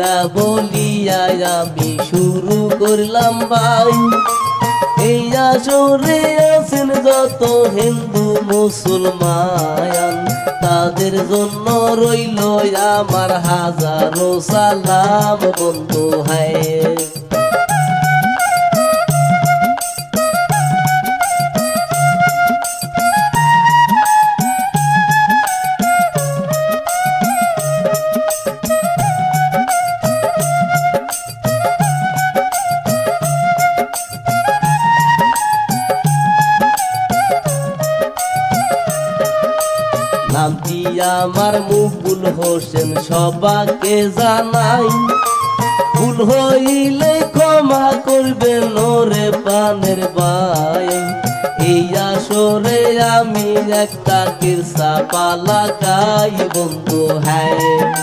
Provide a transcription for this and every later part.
খুইলা বলিয়া আমি শুরু করলাম ভাই এই আসরে আছেন যত হিন্দু মুসলমান তাদের জন্য রইল আমার হাজারো সালাম বন্ধু হায় নামটি আমার মুকুল হোসেন সবাকে জানাই ভুল হইলে ক্ষমা করবেন ওরে পানের ভাই এই আসরে আমি একটা কিরসা পালা গাই বন্ধু হ্যাঁ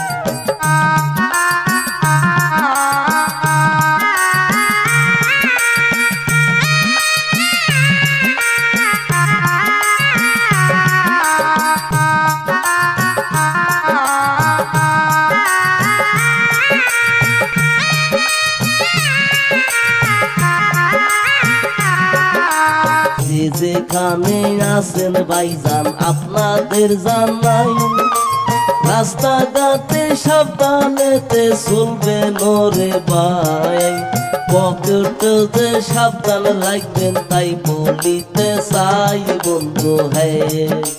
যেখানে আছেন ভাইজান আপনাদের জানাই রাস্তাঘাটে সাবধানেতে চলবেন ওরে ভাই পকেটে সাবধান রাখবেন তাই বলিতে চাই বন্ধু হ্যাঁ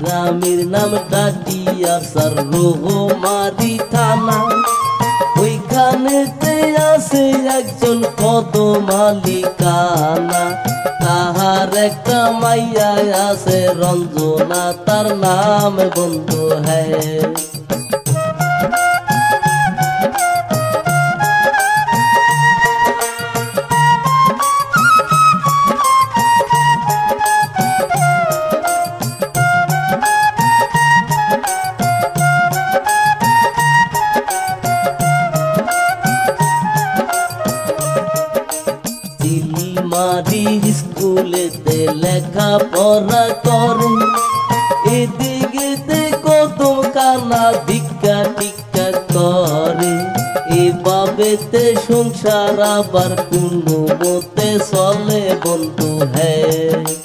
গ্রামের নাম ডাটিয়া স্যার রোহমারি থানা ওইখানেতে আছে একজন পদ মালিকানা তাহার একটা মাইয়া আছে রঞ্জনা তার নাম বন্ধু হ্যাঁ মারির স্কুলেতে লেখা পড়া করে এদিকে কদম কানা ভিক্ষা টিক্ষা করে এভাবেতে সংসার আবার কোনো মতে চলে বন্ধু হ্যাঁ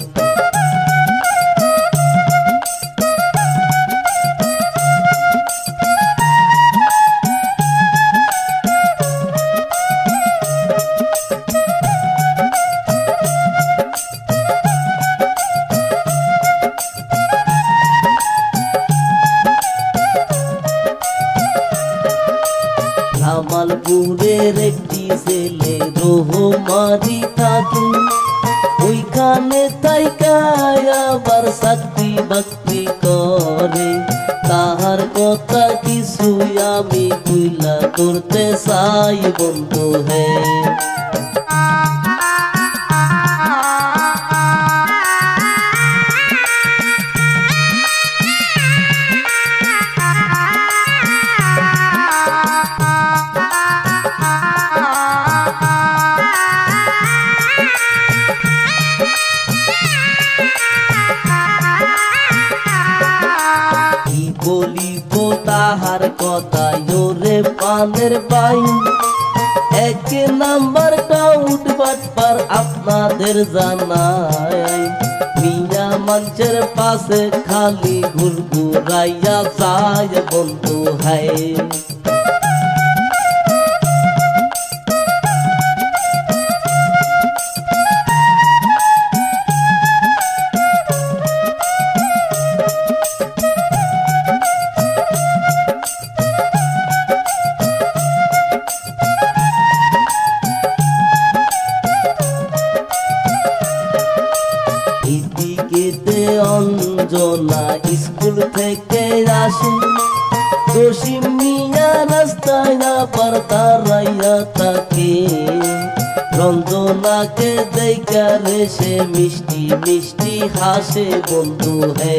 জামালপুরের একটি ছেলে রোহমারি থাকে ওইখানে তাইকায় আবার চাকরি বাকরি করে তাহার কথা কিছু আমি কইলা করতে চাই বন্ধু হ্যাঁ বলিব তাহার কথা ওরে পানের ভাই এক নাম্বার টাউট বাটপার আপনাদের জানাই মিয়া মানুষের পাশে খালি ঘুরঘুরাইয়া যায় বন্ধু হ্যাঁ অঞ্জনা স্কুল থেকে আসে জসিম মিয়া রাস্তায় আবার দাঁড়াইয়া থাকে রঞ্জনাকে দেখা রে সে মিষ্টি মিষ্টি হাসে বন্ধু হে।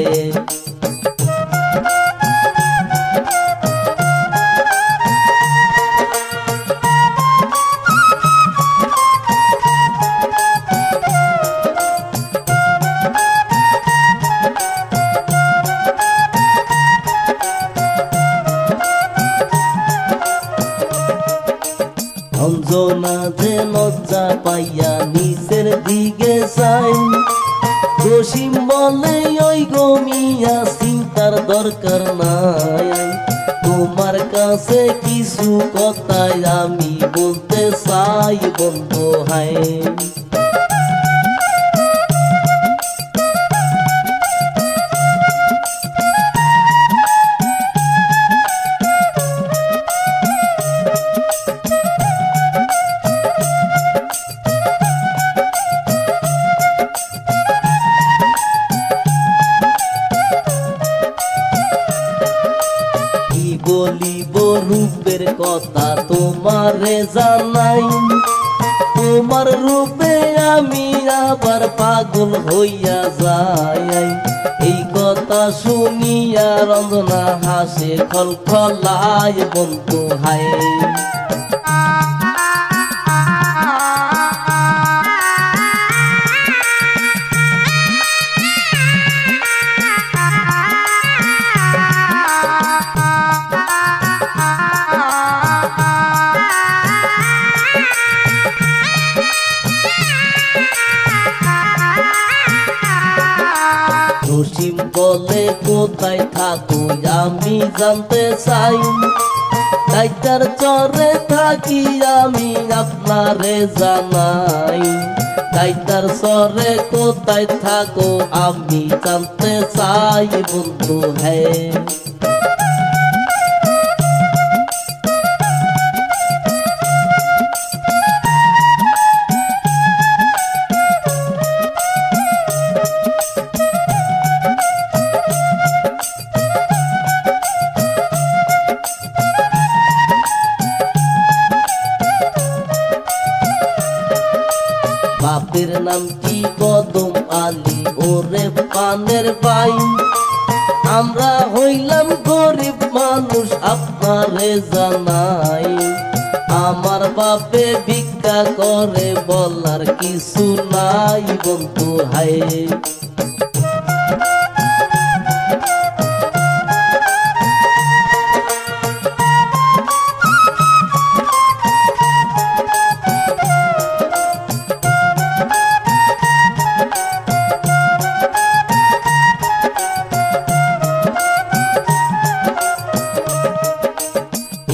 রঞ্জনা যে লজ্জা পাইয়া নিচের দিকে চাই, জসিম বলে ওই গো মিয়া চিন্তার দরকার নাই, তোমার কাছে কিছু কথাই আমি বলতে চাই বন্ধু হায়। বলিব রূপের কথা তোমারে জানাই, তোমার রূপে আমি আবার পাগল হইয়া যাই। এই কথা শুনিয়া রঞ্জনা হাসে খলখলায় বন্ধু হায়। জসিম বলে কোথায় থাকো আমি জানতে চাই, ডাইটার চরে থাকি আমি আপনারে জানাই। ডাইটার চরে কোথায় থাকো আমি জানতে চাই বন্ধু হ্যাঁ। বাপের নাম কি কদম আলী ওরে পানের ভাই, আমরা হইলাম গরিব মানুষ আপনারে জানাই। আমার বাপে ভিক্ষা করে বলার কিছু নাই বন্ধু হায়।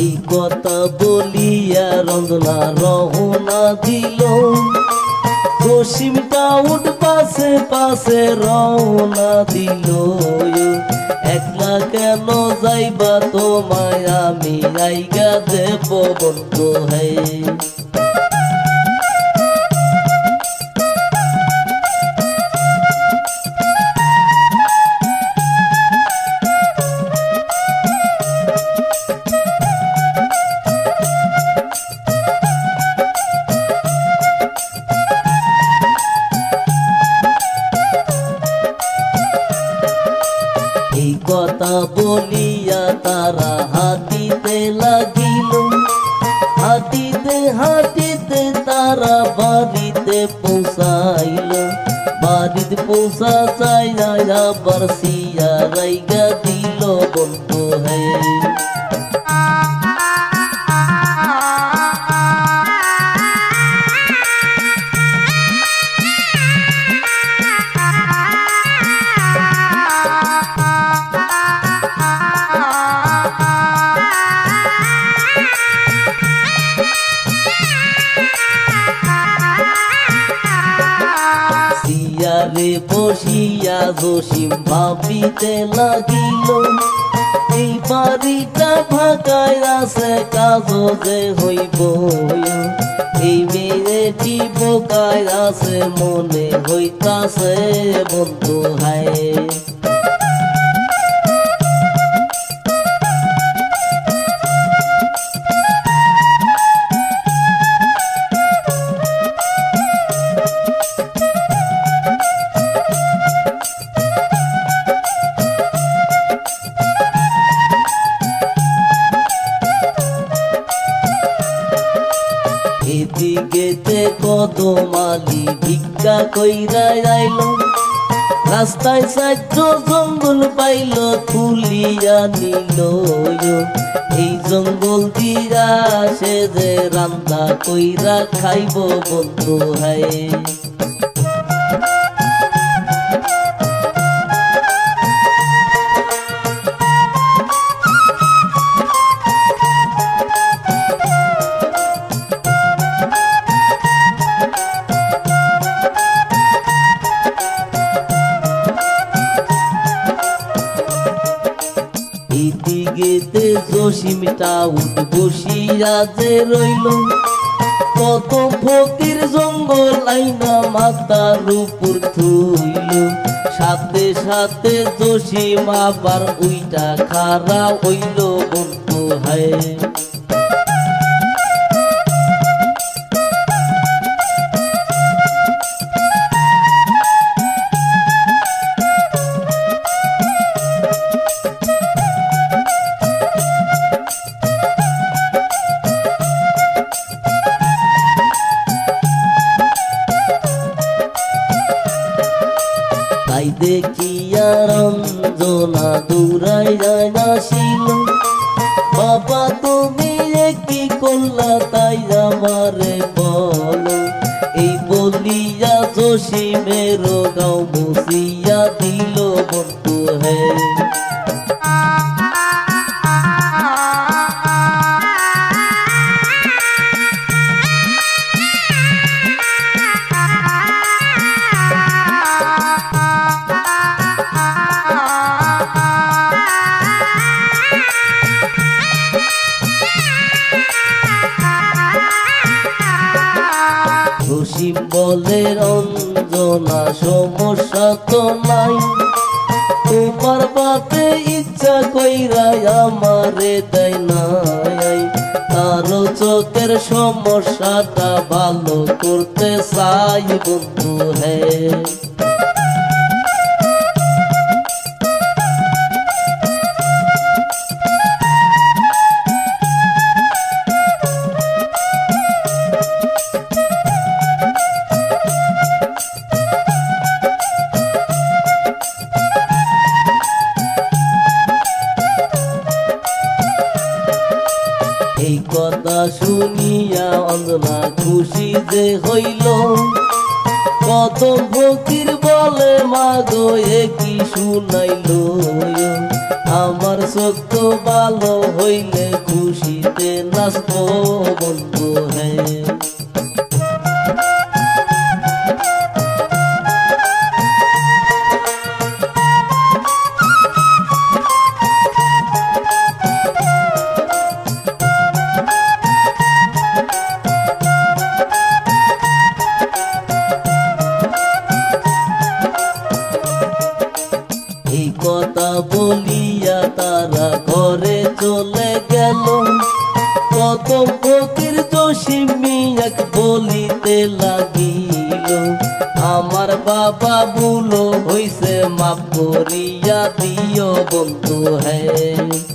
এই কথা বলিয়া রঞ্জনা রওনা দিল, জসিমটা উঠ পাশে পাশে রওনা দিল। একলা কেন যাইবা তোমায় আমি আইগা দেব বন্ধু হে। এই কথা বলিয়া তারা হাঁটিতে লাগিল, হাঁটিতে হাঁটিতে তারা বাড়িতে পৌঁছাইল। বাড়িতে পৌঁছা চাই আবার সিয়া রাইগা দিল বন্ধু হ্যাঁ। সিয়ারে বসিয়া জসিম ভাবিতে লাগিল, এই বাড়িটা ফাঁকায় আছে কাজ যে হইব। এই মেয়েটি বোকায় আছে মনে হইতাছে বন্ধু হায়। দিকেতে কদমালি ভিক্ষা কইরা আইল রাস্তায় সাজ্য জঙ্গল পাইল তুলিয়া নিল এই জঙ্গল দিয়া সে যে রান্না কইরা খাইব বন্ধু হায় এদিকেতে জসিমটা উঠ বসিয়া যে রইল কত ফকির জঙ্গল আইনা মাথার উপর থইল সাথে সাথে জসিম আবার উইটা খাড়া হইল বন্ধু হায় তাই দেখিয়া রঞ্জনা দৌড়াই যায় আসিল বাবা তুমি কি করলা তাই আমারে বলো এই বলিয়া জসিমের গাও বসিয়া দিল বন্ধু হ্যাঁ জসিম বলে রঞ্জনা সমস্যা তো নাই তোমার বাপে ইচ্ছা কইরা আমারে দেয় নাই তারও চোখের সমস্যাটা ভালো করতে চাই বন্ধু হ্যাঁ এই কথা শুনিয়া অঞ্জনা খুশি যে হইল কত ফকির বলে মাগো কি শুনাইল আমার চোখ তো ভালো হইলে খুশিতে নাচব বন্ধু হ্যাঁ এই কথা বলিয়া তারা ঘরে চলে গেল কত ফকির জসিম মিয়া বলিতে লাগিল আমার বাবা ভুলো হইছে মাফ করিয়া দিও বন্ধু হ্যাঁ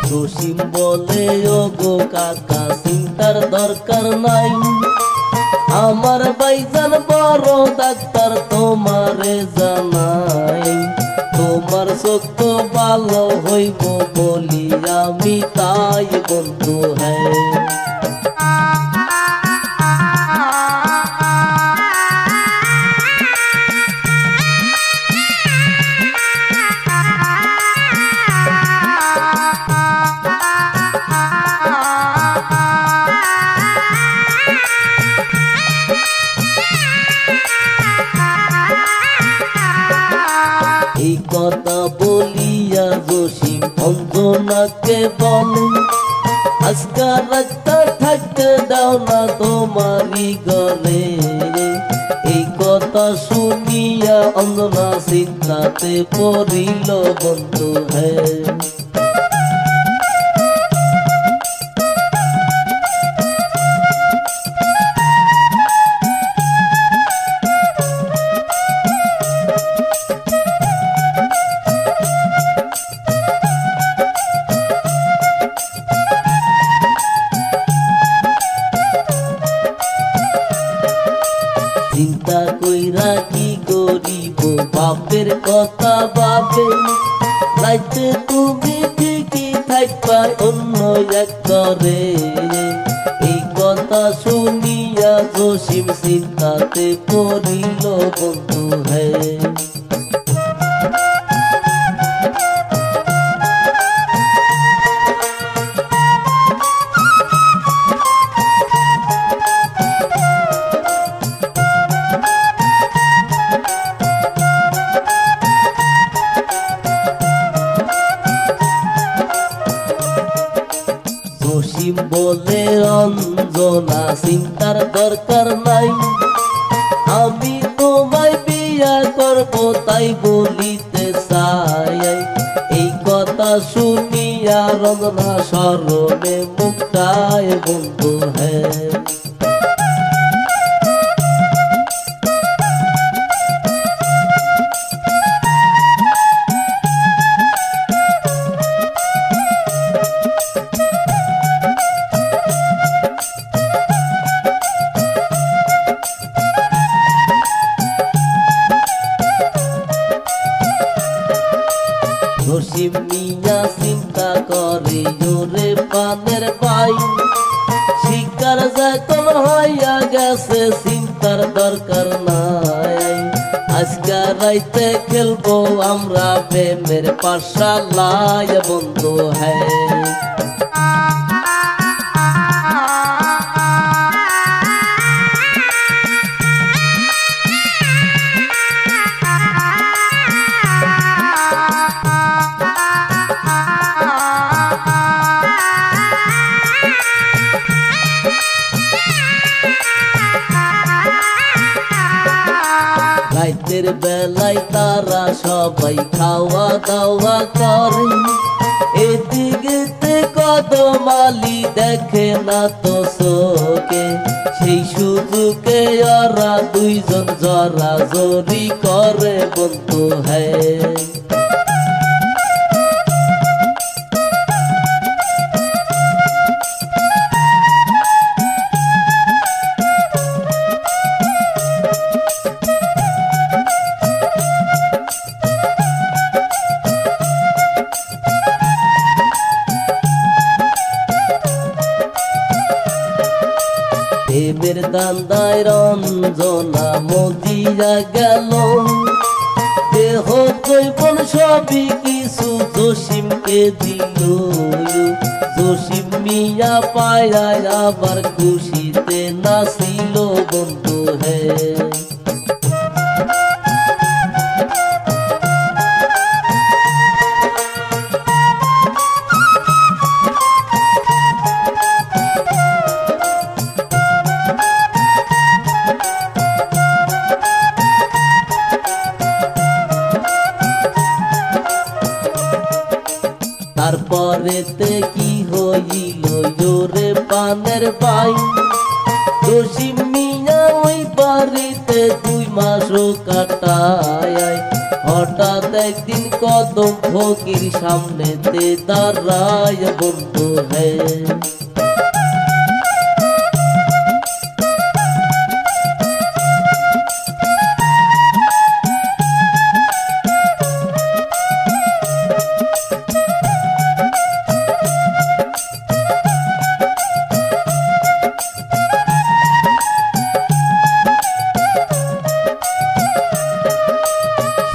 জসিম বলে ও গো কাকা চিন্তার দরকার নাই আমার ভাইজান বড় ডাক্তার তোমারে জানাই তোমার চোখ তো ভালো হইব বলি আমি তাই বন্ধু হ্যাঁ এই কথা বলিয়া জসিম অঞ্জনাকে বলে আজকাল রাতটা থাকতে দাও না তোমারই ঘরে এই কথা শুনিয়া অঞ্জনা চিন্তাতে পড়িল বন্ধু হে। চিন্তা কইরা কি করিব বাপের কথা ভাবে, রাইতে তুমি ঠিকই থাকবা অন্য এক ঘরে। এই কথা শুনিয়া জসিম চিন্তাতে পড়িল বন্ধু হে। জসিম বলে রঞ্জনা চিন্তার দরকার নাই, আমি তোমায় বিয়া করব তাই বলিতে চাই। এই কথা শুনিয়া রঞ্জনা স্মরণে মুক্তায় বন্ধু হে। জসিম মিয়া চিন্তা করে জোরে পানের পাই, শিকার যখন হইয়া গেছে চিন্তার দরকার নাই। আজকে রাইতে খেলবো আমরা প্রেমের পাঠশালায় বন্ধু হে। রাতের বেলায় তারা সবাই খাওয়া দাওয়া করে, এদিকে কদমালি দেখে না তো চোখে। সেই সুযোগে ওরা দুইজন জড়াজড়ি করে বন্ধু হে। প্রেমের দান্দায় রঞ্জনা মজিয়া গেল, দেহ কৈবন সবই কিছু জসিমকে দিল। জসিম মিয়া পায়া আবার খুশিতে নাচিল বন্ধু হে। তারপরেতে কি হইল জোরে পানের পাই, জসিম মিয়া ওই বাড়িতে 2 মাস কাটায়। হঠাৎ একদিন কদম ফকির সামনেতে দাঁড়ায় বন্ধু হে।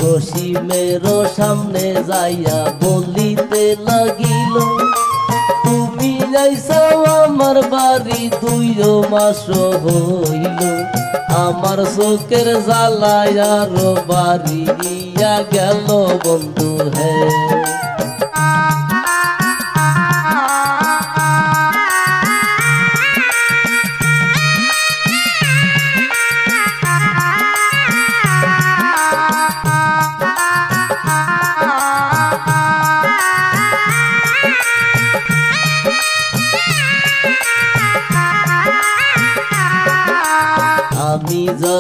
জসিমের সামনে যাইয়া বলিতে লাগিল, তুমি যাইছাও আমার বাড়ি 2 মাস হইল। আমার চোখের জ্বালায় আরো বাড়িয়া গেল বন্ধু হে।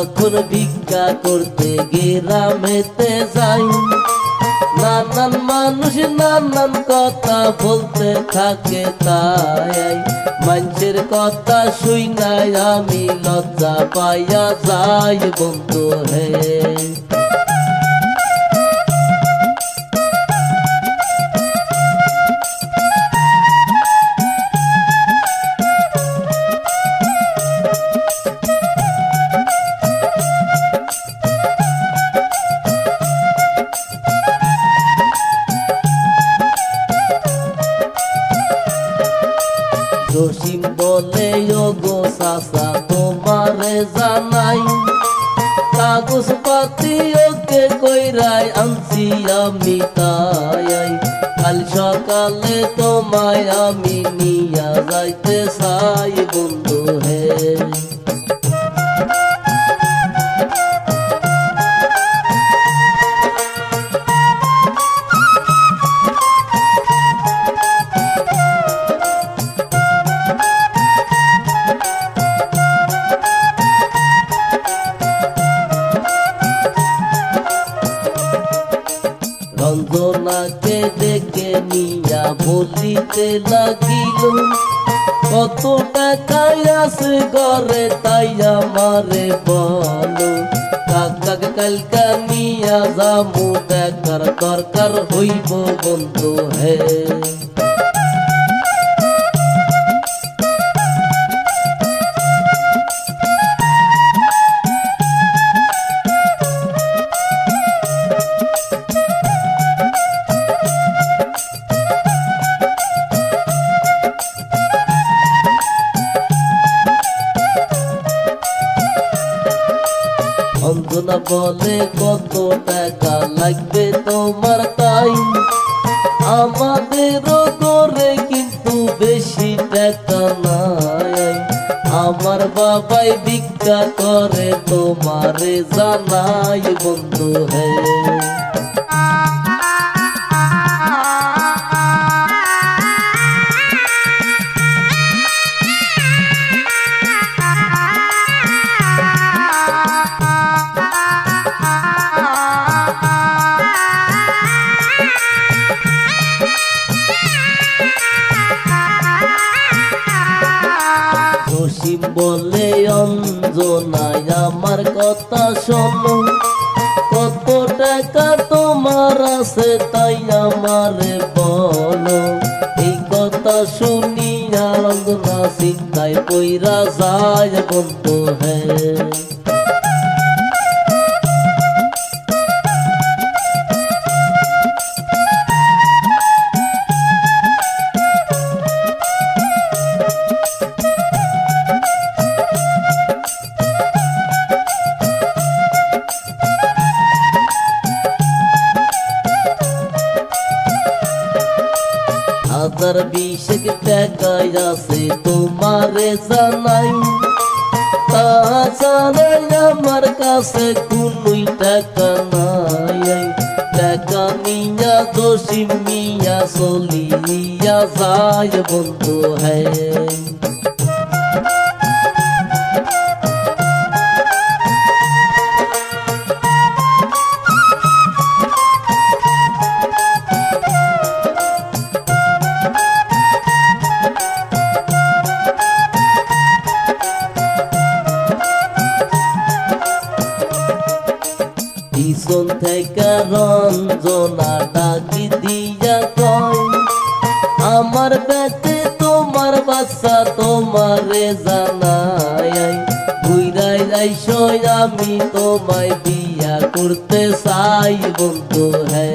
যখন ভিক্ষা করতে গ্রামেতে যাই, নানান মানুষ নানান কথা বলতে থাকে, তাই মানুষের কথা শুনাই আমি লজ্জা পাইয়া যাই বন্ধু হে। জসিম বলে ওগো চাচা তোমারে জানাই, কাগজ পাতি ওকে কইরাই আনছি আমি, তাই কাল সকালে তোমায় আমি নিয়া যাইতে চাই বন্ধু হে। রঞ্জনাকে ডেকে নিয়া বলিতে লাগিল, কত টাকায় আছে ঘরে তাই আমারে বলো, কাকাকে কালকা নিয়া যামু টাকার দরকার হইব বন্ধু হে। অঞ্জনা বলে কত টাকা লাগবে তোমার তাই, আমাদেরও করে কিন্তু বেশি টাকা নাই, আমার বাবাই ভিক্ষা করে তোমারে জানাই বন্ধু হে। জসিম বলে অঞ্জনায় আমার কথা শোনো, কত টাকা তোমার আছে তাই আমারে বলো, এই কথা শুনিয়া অঞ্জনা চিন্তায় পইরা যায় বন্ধু হে। হাজার 20 টাকা আছে তোমারে জানাই, তাছাড়া আমার কাছে কোনোই টাকা নাই, টাকা নিয়া জসিম মিয়া চলিয়া যায় বন্ধু হে। পিছন থেকে রঞ্জনা ডাকি দিয়া কয়, আমার পেটে তোমার বাচ্চা তোমারে জানাই, ঘুরাই যাইছো আমি তোমায় বিয়া করতে চাই বন্ধু হে।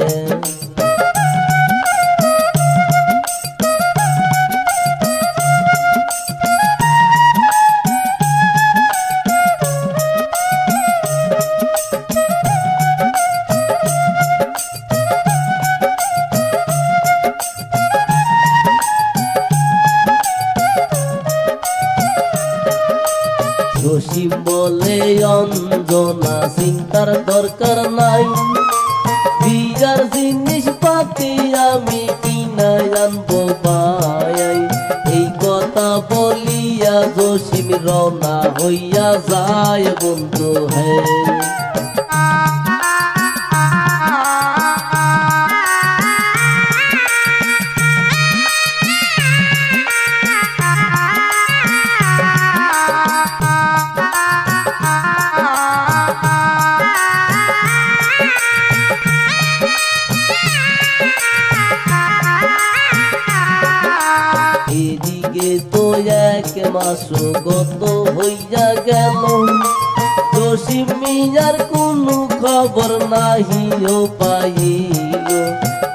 জসিম বলে অঞ্জনা চিন্তার দরকার নাই, বিয়ার জিনিস পাতি আমি কিনা আনবো ভাই, এই কথা বলিয়া জসিম রিমঝিম রওনা হইয়া যায় বন্ধু হে। এদিকে তো এক মাস গত হইয়া গেল, জসিম মিয়ার কোনো খবর নাহিও পাইল।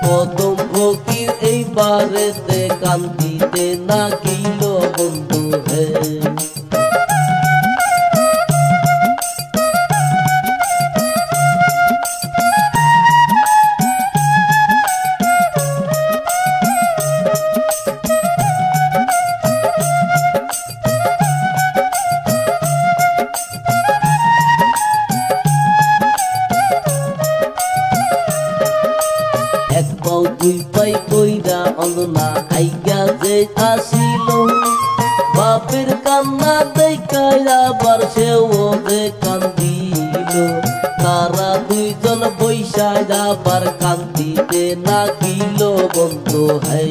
কদম ফকির এইবারেতে কান্দিতে নাগিল বন্ধু হে। এক পাও দুই পাই কইরা অন্ধনা আইগা যে আসিল, বাপের কান্না দেখা আবার সেও যে কান্দিল। তারা দুইজন বৈশা আবার কান্দিতে নাগিল বন্ধু হে।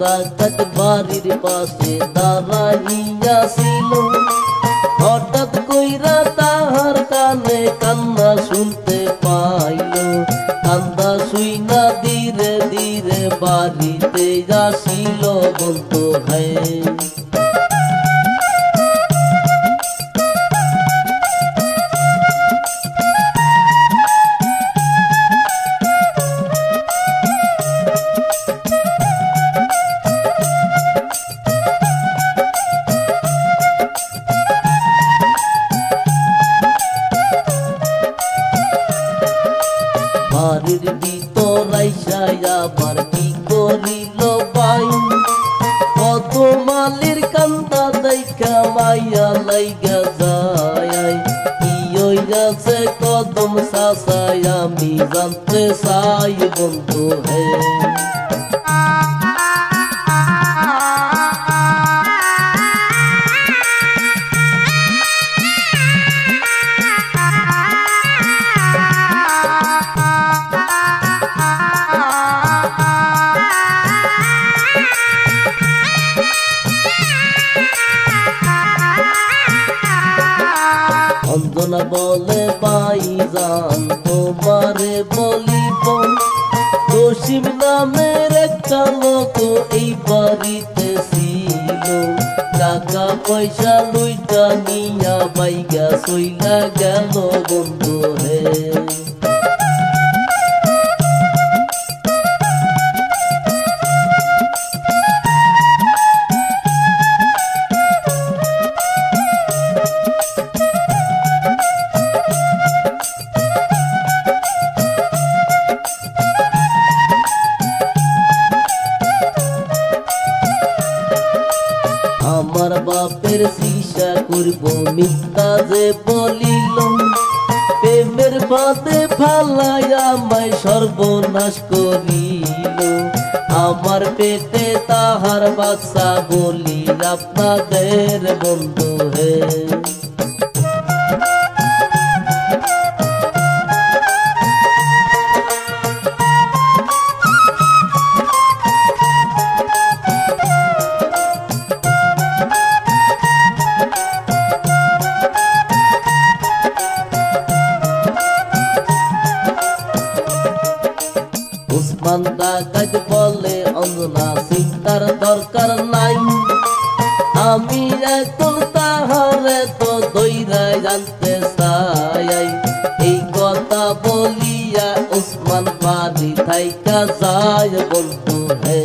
ডাকাত বাড়ির পাশে দাঁড়াইয়াছিল, হঠাৎ কইরা তাহার কানে কান্না শুনতে পাইল। কান্দা শুইনা ধীরে ধীরে বাড়িতে আসিল বন্ধু হে। বাড়ির ভিতর আইসা আবার কি করিল ভাই, কত মালির কান্দা দেখা মাইয়া লাইগা যায়। কি হইয়াছে কদম চাচাই আমি জানতে চাই বন্ধু হে। অঞ্জনা বলে ভাইজান তোমারে বলিব, জসিম নামের একটা লোক এই বাড়িতে ছিল। টাকা পয়সা লইটা নিয়া বাইগা সইলা গেল বন্ধু হে। আমার বাপের শিশা করব মিথ্যা যে বলিল, প্রেমের ফাঁদে ফালাইয়া আমায় সর্বনাশ করিল। আমার পেটে তাহার বাচ্চা বলি আপনাদের বন্ধু হে। উসমান ডাকাত বলে অঞ্জনা চিন্তার দরকার নাই, আমি এখন তাহারে তো দইরা জানতে চাই। এই কথা বলিয়া উসমান বাড়ি থাইকা যায় বন্ধু হে।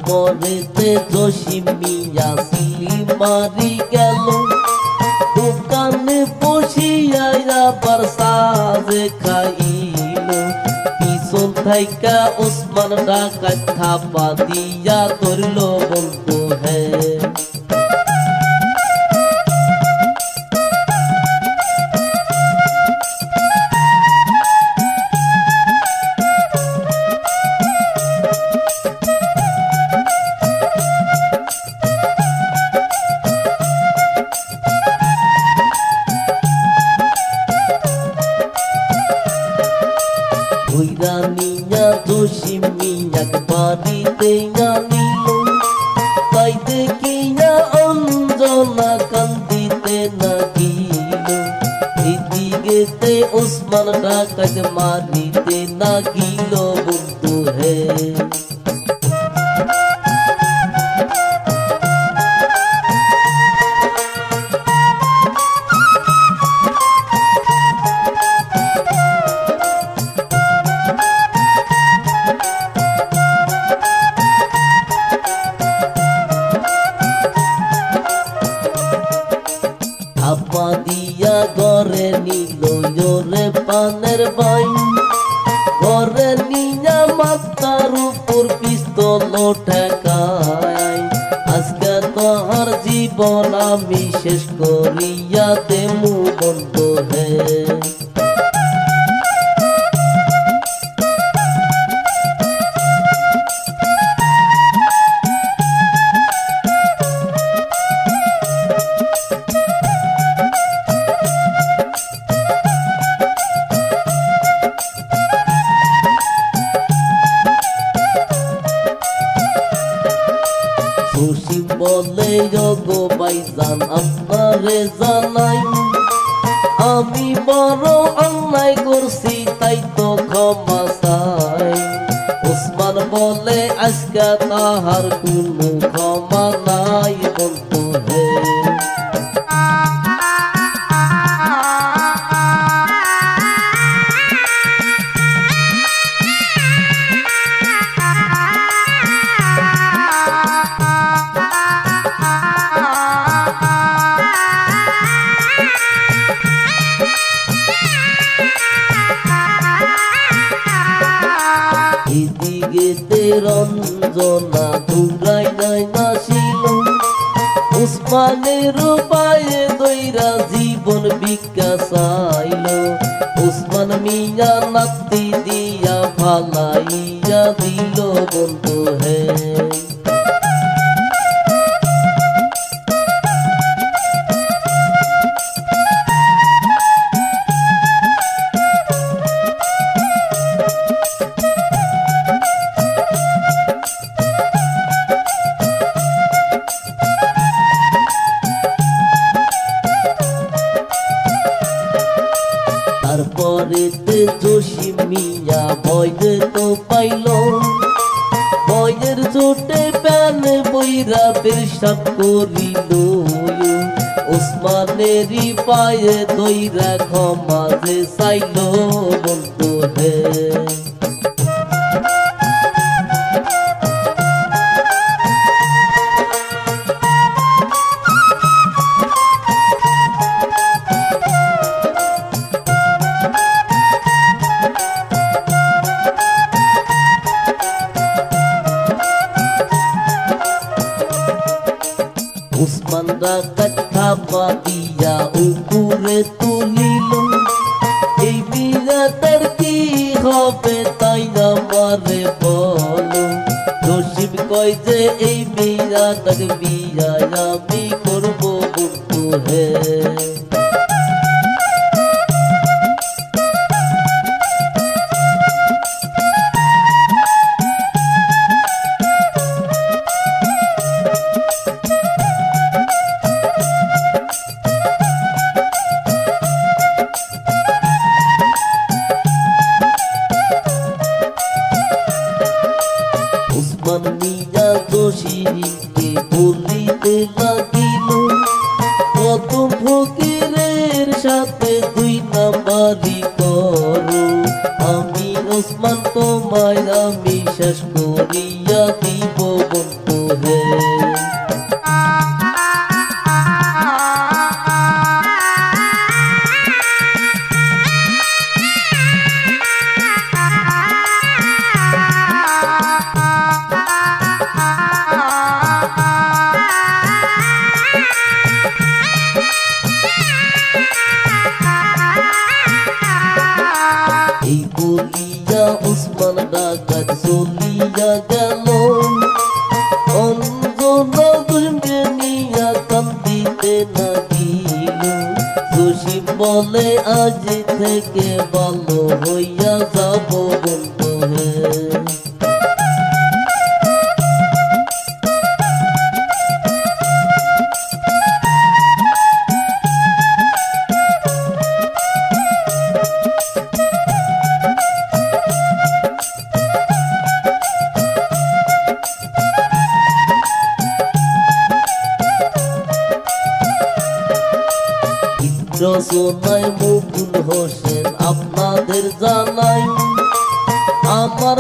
তারপরেতে জসিম মিয়া সিলি মারি গেল দোকানে বসিয়া আবার সাজে খাইল পিছন থাইকা ওসমান ডাকাত থাপা দিয়া ধরল বন্ধু হে ধইরা নিয়া জসিম মিয়াক বাড়িতে আনিল তাই দেখিয়া অঞ্জনা কান্দিতে লাগিল এদিকেতে ওসমান ডাকাত মারিতে লাগিল বন্ধু হে থাপা দিয়া ঘরে নিল জোরে পানের বাইন ঘরে নিয়া মাথার উপর পিস্তল ঠেকায় আজকে তোহার জীবন আমি শেষ করিয়া দেমু বন্ধু হে জসিম বলে গো ভাইজান আপনারে জানাই আমি বড় অন্যায় করছি তাই তো ক্ষমা চাই ওসমান বলে আজকে তাহার কোনো ক্ষমা নাই বন্ধু হে এদিকেতে রঞ্জনা দৌড়াই নাই নাছিল ওসমানের পায়ে দইরা জীবন ভিক্ষা চাইল ওসমান মিয়া নাতি দিয়া ফালাইয়া দিল বন্ধু হে তারপরেতে জসিম মিয়া ভয় তো পাইল ভয়ের চোটে প্যান বইরা পেশাব করিল ওসমানেরই পায়ে দইরা ক্ষমা যে চাইল বন্ধু হে ওসমান ডাকাত থাপা দিয়া উপরে তুলিল এই বিরাটার কি হবে তাই না মারে বলো জসিম কয় যে এই বিরাটার বিয়া আমি করবো বন্ধু হে ওসমান মিয়া জসিমকে বলিতে লাগিল কত ফকিরের সাথে দুই নাম্বারি করো আমি ওসমান তোমায় আমি শেষ করিয়া দিব বন্ধু হে। এই বলিয়া উসমান ডাকাত চলিয়া গেল, অঞ্জনা দুর্গে নিয়া কান্দিতে লাগিল। জসিম বলে আজ থেকে ভালো হইয়া যাব বন্ধু হে। রচনায় মুকুল হোসেন আপনাদের জানাই আমার